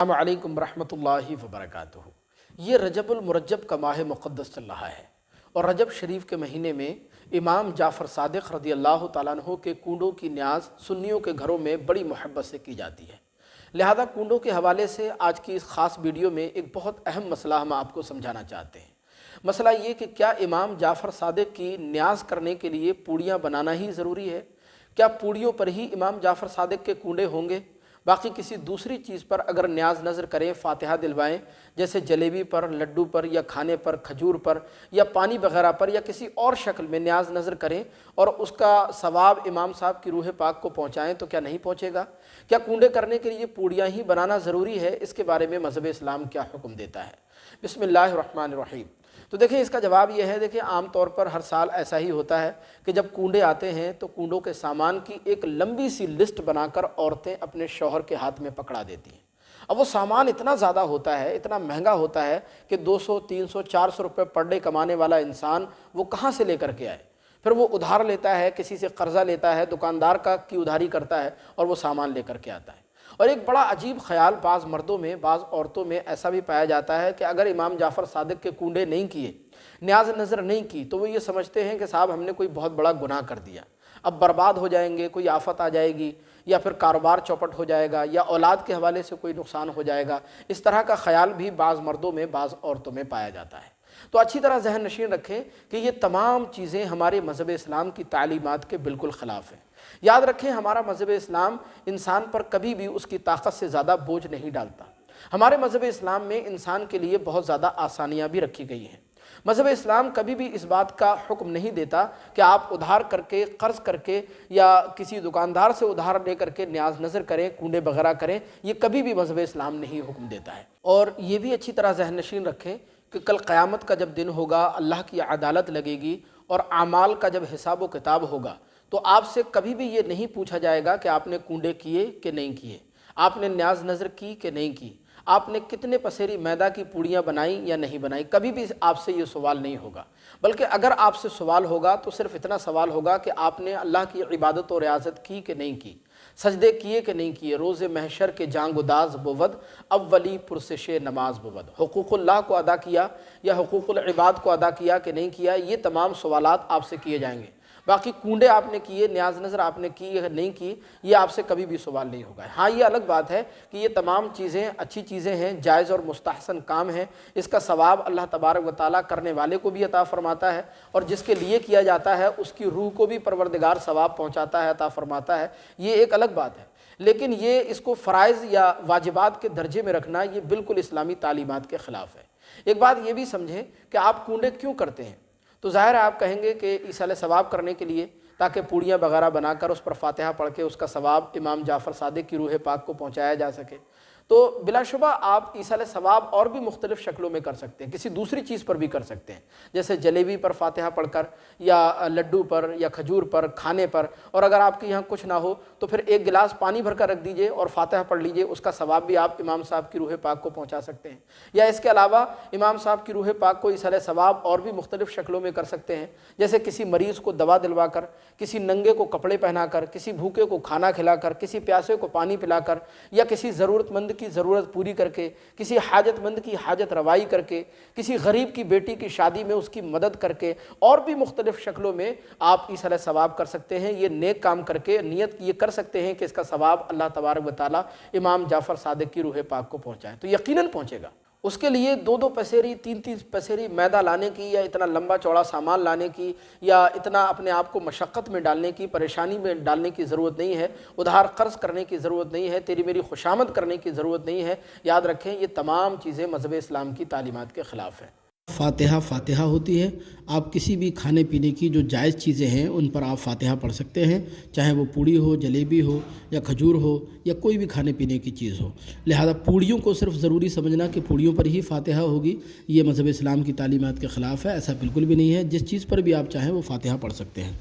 السلام علیکم ورحمۃ اللہ وبرکاتہ۔ یہ رجب المرجب کا ماہ مقدس چل رہا ہے اور رجب شریف کے مہینے میں امام جعفر صادق رضی اللہ تعالیٰ عنہ کے کنڈوں کی نیاز سنیوں کے گھروں میں بڑی محبت سے کی جاتی ہے۔ لہذا کنڈوں کے حوالے سے آج کی اس خاص ویڈیو میں ایک بہت اہم مسئلہ ہم آپ کو سمجھانا چاہتے ہیں۔ مسئلہ یہ کہ کیا امام جعفر صادق کی نیاز کرنے کے لیے پوڑیاں بنانا ہی ضروری ہے؟ کیا پوڑیوں پر ہی امام جعفر صادق کے کنڈے ہوں گے؟ باقی کسی دوسری چیز پر اگر نیاز نظر کریں، فاتحہ دلوائیں، جیسے جلیبی پر، لڈو پر یا کھانے پر، کھجور پر یا پانی وغیرہ پر یا کسی اور شکل میں نیاز نظر کریں اور اس کا ثواب امام صاحب کی روح پاک کو پہنچائیں تو کیا نہیں پہنچے گا؟ کیا کنڈے کرنے کے لیے پوڑیاں ہی بنانا ضروری ہے؟ اس کے بارے میں مذہب اسلام کیا حکم دیتا ہے؟ بسم اللہ الرحمن الرحیم۔ تو دیکھیں اس کا جواب یہ ہے، دیکھیں عام طور پر ہر سال ایسا ہی ہوتا ہے کہ جب کنڈے آتے ہیں تو کنڈوں کے سامان کی ایک لمبی سی لسٹ بنا کر عورتیں اپنے شوہر کے ہاتھ میں پکڑا دیتی ہیں۔ اب وہ سامان اتنا زیادہ ہوتا ہے، اتنا مہنگا ہوتا ہے کہ 200 300 400 روپے پر ڈے کمانے والا انسان وہ کہاں سے لے کر کے آئے؟ پھر وہ ادھار لیتا ہے، کسی سے قرضہ لیتا ہے، دکاندار کی ادھاری کرتا ہے اور وہ سامان لے کر کے آتا ہے۔ اور ایک بڑا عجیب خیال بعض مردوں میں، بعض عورتوں میں ایسا بھی پایا جاتا ہے کہ اگر امام جعفر صادق کے کنڈے نہیں کیے، نیاز نظر نہیں کی، تو وہ یہ سمجھتے ہیں کہ صاحب ہم نے کوئی بہت بڑا گناہ کر دیا، اب برباد ہو جائیں گے، کوئی آفت آ جائے گی یا پھر کاروبار چوپٹ ہو جائے گا یا اولاد کے حوالے سے کوئی نقصان ہو جائے گا۔ اس طرح کا خیال بھی بعض مردوں میں، بعض عورتوں میں پایا جاتا ہے۔ تو اچھی طرح ذہن نشین رکھیں کہ یہ تمام چیزیں ہمارے مذہب اسلام کی تعلیمات کے بالکل خلاف ہیں۔ یاد رکھیں ہمارا مذہب اسلام انسان پر کبھی بھی اس کی طاقت سے زیادہ بوجھ نہیں ڈالتا۔ ہمارے مذہب اسلام میں انسان کے لیے بہت زیادہ آسانیاں بھی رکھی گئی ہیں۔ مذہب اسلام کبھی بھی اس بات کا حکم نہیں دیتا کہ آپ ادھار کر کے، قرض کر کے یا کسی دکاندار سے ادھار لے کر کے نیاز نظر کریں، کنڈے وغیرہ کریں، یہ کبھی بھی مذہب اسلام نہیں حکم دیتا ہے۔ اور یہ بھی اچھی طرح ذہن نشین رکھیں کہ کل قیامت کا جب دن ہوگا، اللہ کی عدالت لگے گی اور اعمال کا جب حساب و کتاب ہوگا تو آپ سے کبھی بھی یہ نہیں پوچھا جائے گا کہ آپ نے کنڈے کیے کہ نہیں کیے، آپ نے نیاز نظر کی کہ نہیں کی، آپ نے کتنے پسیری میدہ کی پوڑیاں بنائیں یا نہیں بنائیں۔ کبھی بھی آپ سے یہ سوال نہیں ہوگا، بلکہ اگر آپ سے سوال ہوگا تو صرف اتنا سوال ہوگا کہ آپ نے اللہ کی عبادت و ریاضت کی کہ نہیں کی، سجدے کیے کہ نہیں کیے، روز محشر کے جانگ و داز بود، اولی پرسش نماز بود، حقوق اللہ کو ادا کیا یا حقوق العباد کو ادا کیا کہ نہیں کیا، یہ تمام سوالات آپ سے کیے جائیں گے۔ باقی کنڈے آپ نے کیے، نیاز نظر آپ نے کی یا نہیں کی، یہ آپ سے کبھی بھی سوال نہیں ہوگا۔ ہاں یہ الگ بات ہے کہ یہ تمام چیزیں اچھی چیزیں ہیں، جائز اور مستحسن کام ہیں، اس کا ثواب اللہ تبارک و تعالیٰ کرنے والے کو بھی عطا فرماتا ہے اور جس کے لیے کیا جاتا ہے اس کی روح کو بھی پروردگار ثواب پہنچاتا ہے، عطا فرماتا ہے، یہ ایک الگ بات ہے۔ لیکن یہ اس کو فرائض یا واجبات کے درجے میں رکھنا یہ بالکل اسلامی تعلیمات کے خلاف ہے۔ ایک بات یہ بھی سمجھیں کہ آپ کنڈے کیوں کرتے ہیں؟ تو ظاہر ہے آپ کہیں گے کہ ایصال ثواب کرنے کے لیے، تاکہ پوڑیاں وغیرہ بنا کر اس پر فاتحہ پڑھ کے اس کا ثواب امام جعفر صادق کی روح پاک کو پہنچایا جا سکے۔ تو بلا شبہ آپ ایصال ثواب اور بھی مختلف شکلوں میں کر سکتے ہیں، کسی دوسری چیز پر بھی کر سکتے ہیں، جیسے جلیبی پر فاتحہ پڑھ کر یا لڈو پر یا کھجور پر، کھانے پر، اور اگر آپ کے یہاں کچھ نہ ہو تو پھر ایک گلاس پانی بھر کر رکھ دیجئے اور فاتحہ پڑھ لیجئے، اس کا ثواب بھی آپ امام صاحب کی روح پاک کو پہنچا سکتے ہیں۔ یا اس کے علاوہ امام صاحب کی روح پاک کو ایصال ثواب اور بھی مختلف شکلوں میں کر سکتے ہیں، جیسے کسی مریض کو دوا دلوا کر، کسی ننگے کو کپڑے پہنا کر، کسی بھوکے کو کھانا کھلا کر، کسی پیاسے کو پانی پلا کر، یا کسی ضرورت مند کی ضرورت پوری کر کے، کسی حاجت مند کی حاجت روائی کر کے، کسی غریب کی بیٹی کی شادی میں اس کی مدد کر کے، اور بھی مختلف شکلوں میں آپ ایصال ثواب کر سکتے ہیں۔ یہ نیک کام کر کے نیت یہ کر سکتے ہیں کہ اس کا ثواب اللہ تبارک و تعالیٰ امام جعفر صادق کی روح پاک کو پہنچائے، تو یقیناً پہنچے گا۔ اس کے لیے 2 پسیری 3 پسیری میدہ لانے کی یا اتنا لمبا چوڑا سامان لانے کی یا اتنا اپنے آپ کو مشقت میں ڈالنے کی، پریشانی میں ڈالنے کی ضرورت نہیں ہے، ادھار قرض کرنے کی ضرورت نہیں ہے، تیری میری خوشامد کرنے کی ضرورت نہیں ہے۔ یاد رکھیں یہ تمام چیزیں مذہب اسلام کی تعلیمات کے خلاف ہیں۔ فاتحہ ہوتی ہے، آپ کسی بھی کھانے پینے کی جو جائز چیزیں ہیں ان پر آپ فاتحہ پڑھ سکتے ہیں، چاہے وہ پوڑی ہو، جلیبی ہو یا کھجور ہو یا کوئی بھی کھانے پینے کی چیز ہو۔ لہذا پوڑیوں کو صرف ضروری سمجھنا کہ پوڑیوں پر ہی فاتحہ ہوگی، یہ مذہب اسلام کی تعلیمات کے خلاف ہے، ایسا بالکل بھی نہیں ہے۔ جس چیز پر بھی آپ چاہیں وہ فاتحہ پڑھ سکتے ہیں۔